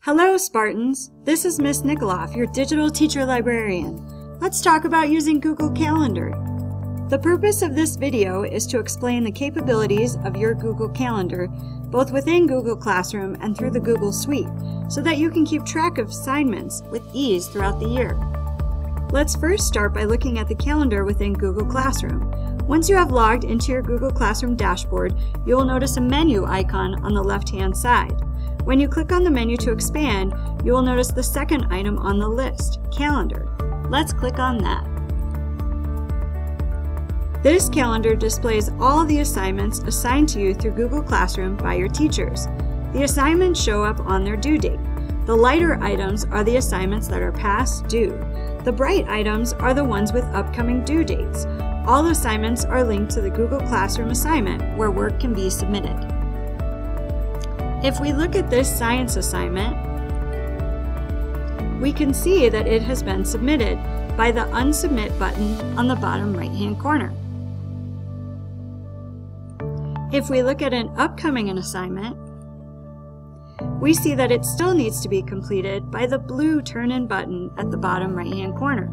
Hello, Spartans! This is Miss Nikoloff, your digital teacher librarian. Let's talk about using Google Calendar. The purpose of this video is to explain the capabilities of your Google Calendar, both within Google Classroom and through the Google Suite, so that you can keep track of assignments with ease throughout the year. Let's first start by looking at the calendar within Google Classroom. Once you have logged into your Google Classroom dashboard, you will notice a menu icon on the left-hand side. When you click on the menu to expand, you will notice the second item on the list, Calendar. Let's click on that. This calendar displays all the assignments assigned to you through Google Classroom by your teachers. The assignments show up on their due date. The lighter items are the assignments that are past due. The bright items are the ones with upcoming due dates. All assignments are linked to the Google Classroom assignment where work can be submitted. If we look at this science assignment, we can see that it has been submitted by the Unsubmit button on the bottom right-hand corner. If we look at an upcoming assignment, we see that it still needs to be completed by the blue Turn-In button at the bottom right-hand corner.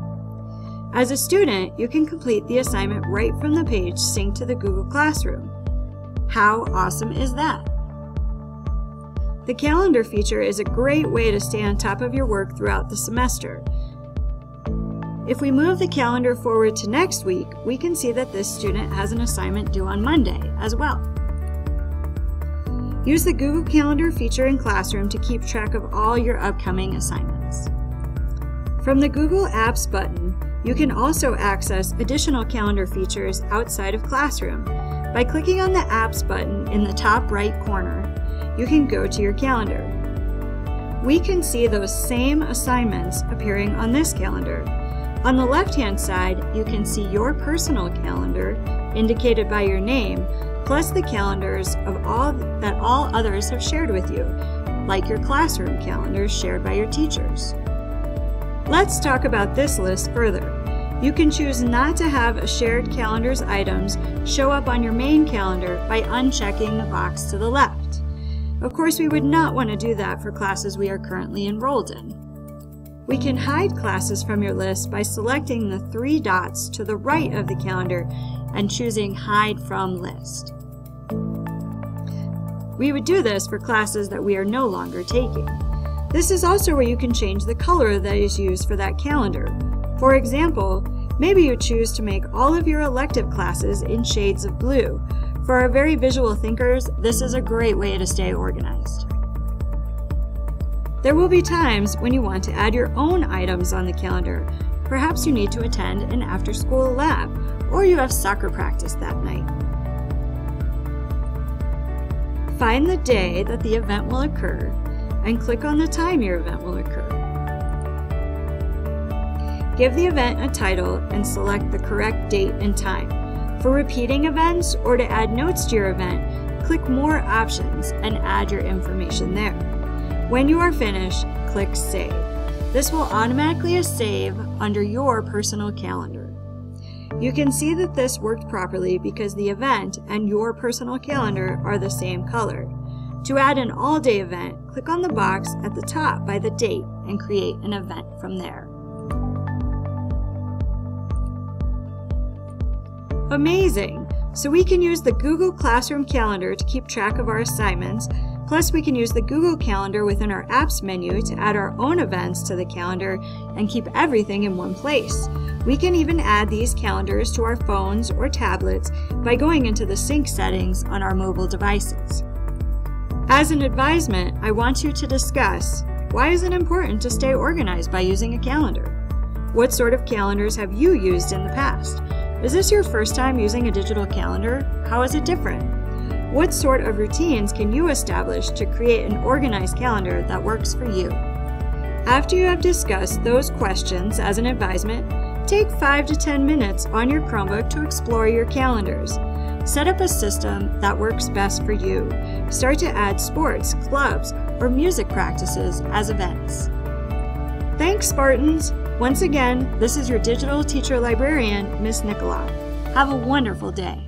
As a student, you can complete the assignment right from the page synced to the Google Classroom. How awesome is that? The calendar feature is a great way to stay on top of your work throughout the semester. If we move the calendar forward to next week, we can see that this student has an assignment due on Monday as well. Use the Google Calendar feature in Classroom to keep track of all your upcoming assignments. From the Google Apps button, you can also access additional calendar features outside of Classroom. By clicking on the Apps button in the top right corner, you can go to your calendar. We can see those same assignments appearing on this calendar. On the left-hand side, you can see your personal calendar, indicated by your name, plus the calendars of all others have shared with you, like your classroom calendars shared by your teachers. Let's talk about this list further. You can choose not to have a shared calendar's items show up on your main calendar by unchecking the box to the left. Of course, we would not want to do that for classes we are currently enrolled in. We can hide classes from your list by selecting the three dots to the right of the calendar and choosing Hide From List. We would do this for classes that we are no longer taking. This is also where you can change the color that is used for that calendar. For example, maybe you choose to make all of your elective classes in shades of blue. For our very visual thinkers, this is a great way to stay organized. There will be times when you want to add your own items on the calendar. Perhaps you need to attend an after-school lab, or you have soccer practice that night. Find the day that the event will occur and click on the time your event will occur. Give the event a title and select the correct date and time. For repeating events or to add notes to your event, click More Options and add your information there. When you are finished, click Save. This will automatically save under your personal calendar. You can see that this worked properly because the event and your personal calendar are the same color. To add an all-day event, click on the box at the top by the date and create an event from there. Amazing! So we can use the Google Classroom Calendar to keep track of our assignments, plus we can use the Google Calendar within our Apps menu to add our own events to the calendar and keep everything in one place. We can even add these calendars to our phones or tablets by going into the sync settings on our mobile devices. As an advisement, I want you to discuss, why is it important to stay organized by using a calendar? What sort of calendars have you used in the past? Is this your first time using a digital calendar? How is it different? What sort of routines can you establish to create an organized calendar that works for you? After you have discussed those questions as an advisement, take 5 to 10 minutes on your Chromebook to explore your calendars. Set up a system that works best for you. Start to add sports, clubs, or music practices as events. Thanks, Spartans! Once again, this is your digital teacher librarian, Miss Nikoloff. Have a wonderful day.